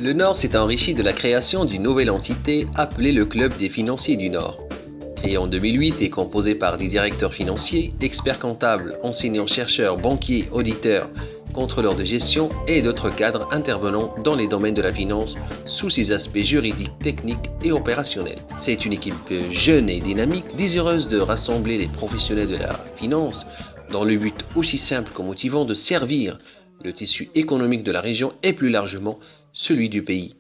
Le Nord s'est enrichi de la création d'une nouvelle entité appelée le Club des financiers du Nord. Créé en 2008 et composé par des directeurs financiers, experts comptables, enseignants-chercheurs, banquiers, auditeurs, contrôleurs de gestion et d'autres cadres intervenant dans les domaines de la finance sous ses aspects juridiques, techniques et opérationnels. C'est une équipe jeune et dynamique, désireuse de rassembler les professionnels de la finance dans le but aussi simple que motivant de servir le tissu économique de la région et plus largement celui du pays.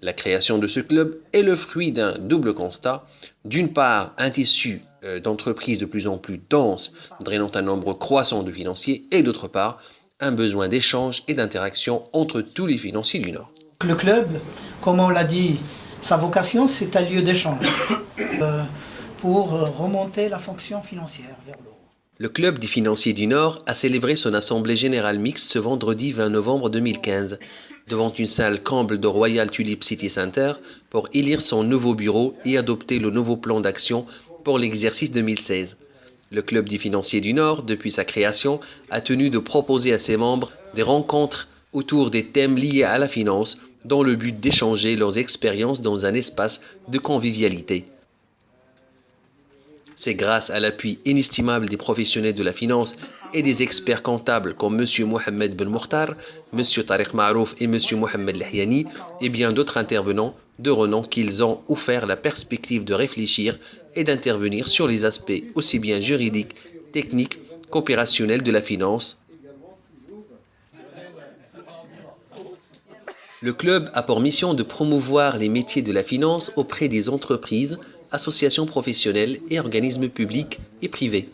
La création de ce club est le fruit d'un double constat. D'une part, un tissu d'entreprises de plus en plus dense, drainant un nombre croissant de financiers, et d'autre part, un besoin d'échange et d'interaction entre tous les financiers du Nord. Le club, comme on l'a dit, sa vocation, c'est un lieu d'échange pour remonter la fonction financière vers le haut. Le Club des financiers du Nord a célébré son assemblée générale mixte ce vendredi 20 novembre 2015, devant une salle comble de Royal Tulip City Center pour élire son nouveau bureau et adopter le nouveau plan d'action pour l'exercice 2016. Le Club des financiers du Nord, depuis sa création, a tenu de proposer à ses membres des rencontres autour des thèmes liés à la finance dans le but d'échanger leurs expériences dans un espace de convivialité. C'est grâce à l'appui inestimable des professionnels de la finance et des experts comptables comme M. Mohamed Ben Mokhtar, M. Tariq Marouf et M. Mohamed Lahyani et bien d'autres intervenants de renom qu'ils ont offert la perspective de réfléchir et d'intervenir sur les aspects aussi bien juridiques, techniques qu'opérationnels de la finance. Le club a pour mission de promouvoir les métiers de la finance auprès des entreprises, associations professionnelles et organismes publics et privés.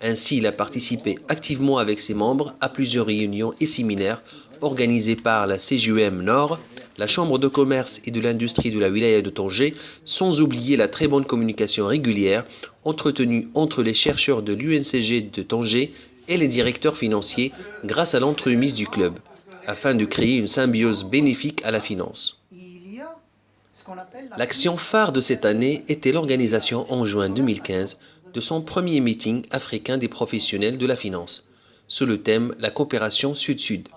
Ainsi, il a participé activement avec ses membres à plusieurs réunions et séminaires organisés par la CJUM Nord, la Chambre de commerce et de l'industrie de la wilaya de Tanger, sans oublier la très bonne communication régulière entretenue entre les chercheurs de l'UNCG de Tanger et les directeurs financiers grâce à l'entremise du club, afin de créer une symbiose bénéfique à la finance. L'action phare de cette année était l'organisation en juin 2015 de son premier meeting africain des professionnels de la finance, sous le thème « La coopération Sud-Sud »,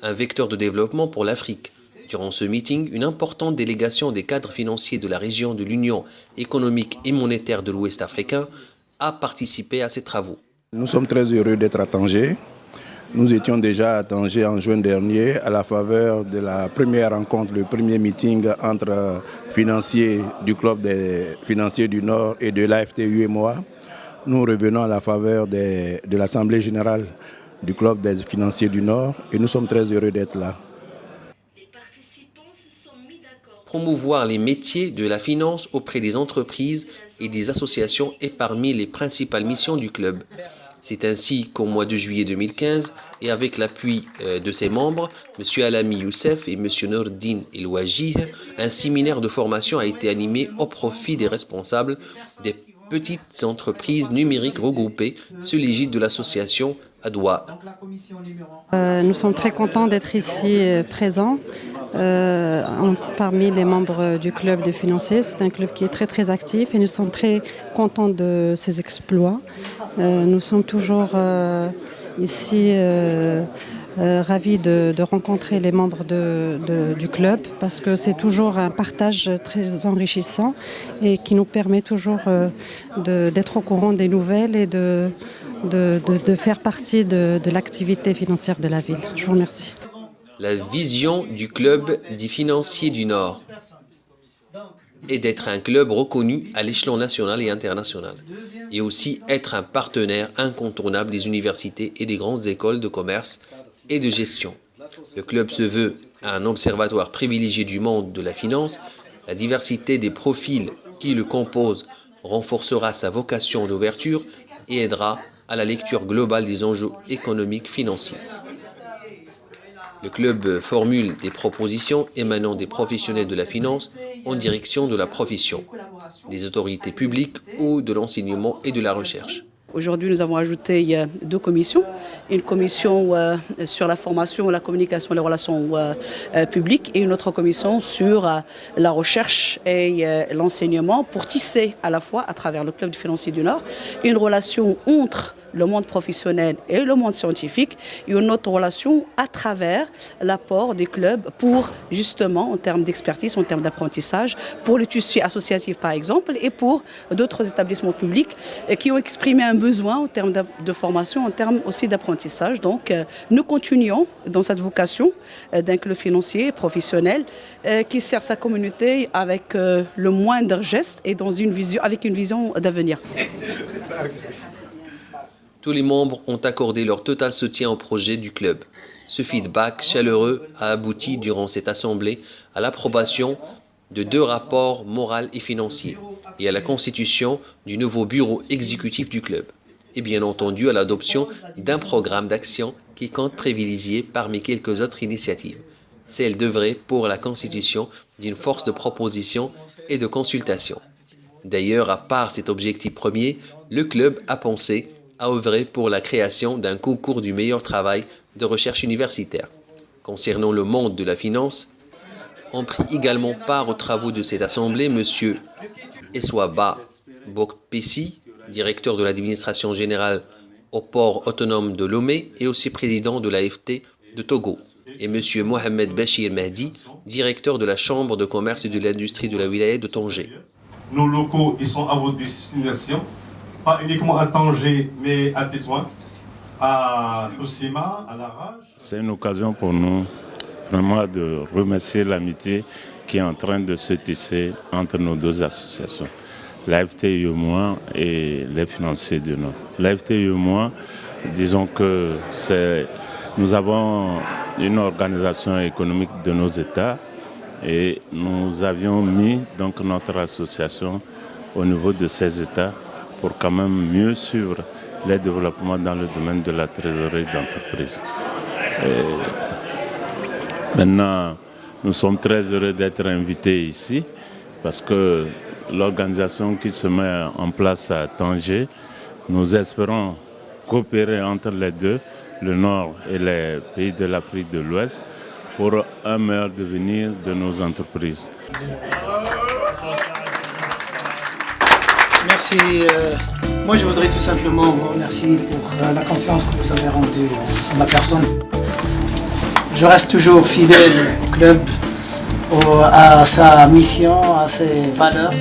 un vecteur de développement pour l'Afrique. Durant ce meeting, une importante délégation des cadres financiers de la région de l'Union économique et monétaire de l'Ouest africain a participé à ces travaux. Nous sommes très heureux d'être à Tanger. Nous étions déjà à Tanger en juin dernier à la faveur de la première rencontre, le premier meeting entre financiers du Club des financiers du Nord et de l'AFT-UEMOA. Nous revenons à la faveur de l'Assemblée générale du Club des financiers du Nord et nous sommes très heureux d'être là. Les participants se sont mis d'accord. Promouvoir les métiers de la finance auprès des entreprises et des associations est parmi les principales missions du club. C'est ainsi qu'au mois de juillet 2015, et avec l'appui de ses membres, M. Alami Youssef et M. Nordine El-Wajih, un séminaire de formation a été animé au profit des responsables des petites entreprises numériques regroupées sous l'égide de l'association Adoua. Nous sommes très contents d'être ici présents parmi les membres du club des financiers. C'est un club qui est très actif et nous sommes très contents de ses exploits. Nous sommes toujours ici ravis de rencontrer les membres du club parce que c'est toujours un partage très enrichissant et qui nous permet toujours d'être au courant des nouvelles et de faire partie de l'activité financière de la ville. Je vous remercie. La vision du club des financiers du Nord est d'être un club reconnu à l'échelon national et international, et aussi être un partenaire incontournable des universités et des grandes écoles de commerce et de gestion. Le club se veut un observatoire privilégié du monde de la finance. La diversité des profils qui le composent renforcera sa vocation d'ouverture et aidera à la lecture globale des enjeux économiques financiers. Le club formule des propositions émanant des professionnels de la finance en direction de la profession, des autorités publiques ou de l'enseignement et de la recherche. Aujourd'hui, nous avons ajouté 2 commissions. Une commission sur la formation, la communication et les relations publiques et une autre commission sur la recherche et l'enseignement pour tisser à la fois, à travers le Club du financier du Nord, une relation entre le monde professionnel et le monde scientifique, et une autre relation à travers l'apport des clubs pour justement, en termes d'expertise, en termes d'apprentissage, pour le tissu associatif par exemple, et pour d'autres établissements publics qui ont exprimé un besoin en termes de formation, en termes aussi d'apprentissage. Donc nous continuons dans cette vocation d'un club financier professionnel qui sert sa communauté avec le moindre geste et avec une vision d'avenir. Tous les membres ont accordé leur total soutien au projet du club. Ce feedback chaleureux a abouti durant cette assemblée à l'approbation de 2 rapports moraux et financiers et à la constitution du nouveau bureau exécutif du club. Et bien entendu à l'adoption d'un programme d'action qui compte privilégier parmi quelques autres initiatives, celle d'œuvrer pour la constitution d'une force de proposition et de consultation. D'ailleurs, à part cet objectif premier, le club a pensé à œuvrer pour la création d'un concours du meilleur travail de recherche universitaire. Concernant le monde de la finance, ont pris également part aux travaux de cette assemblée M. Eswaba Bokpessi, directeur de l'administration générale au port autonome de Lomé et aussi président de l'AFT de Togo, et M. Mohamed Bachir Mahdi, directeur de la Chambre de commerce et de l'industrie de la wilaya de Tanger. Nos locaux, ils sont à votre destination, pas uniquement à Tanger, mais à Tétouan, à Tosima, à Larage. C'est une occasion pour nous vraiment de remercier l'amitié qui est en train de se tisser entre nos 2 associations, l'AFT UEMOA et les financiers du Nord. L'AFT UEMOA, disons que nous avons une organisation économique de nos États et nous avions mis donc notre association au niveau de ces États pour quand même mieux suivre les développements dans le domaine de la trésorerie d'entreprise. Maintenant, nous sommes très heureux d'être invités ici parce que l'organisation qui se met en place à Tanger, nous espérons coopérer entre les deux, le Nord et les pays de l'Afrique de l'Ouest, pour un meilleur devenir de nos entreprises. Merci. Moi, je voudrais tout simplement vous remercier pour la confiance que vous avez rendue en ma personne. Je reste toujours fidèle au club, à sa mission, à ses valeurs.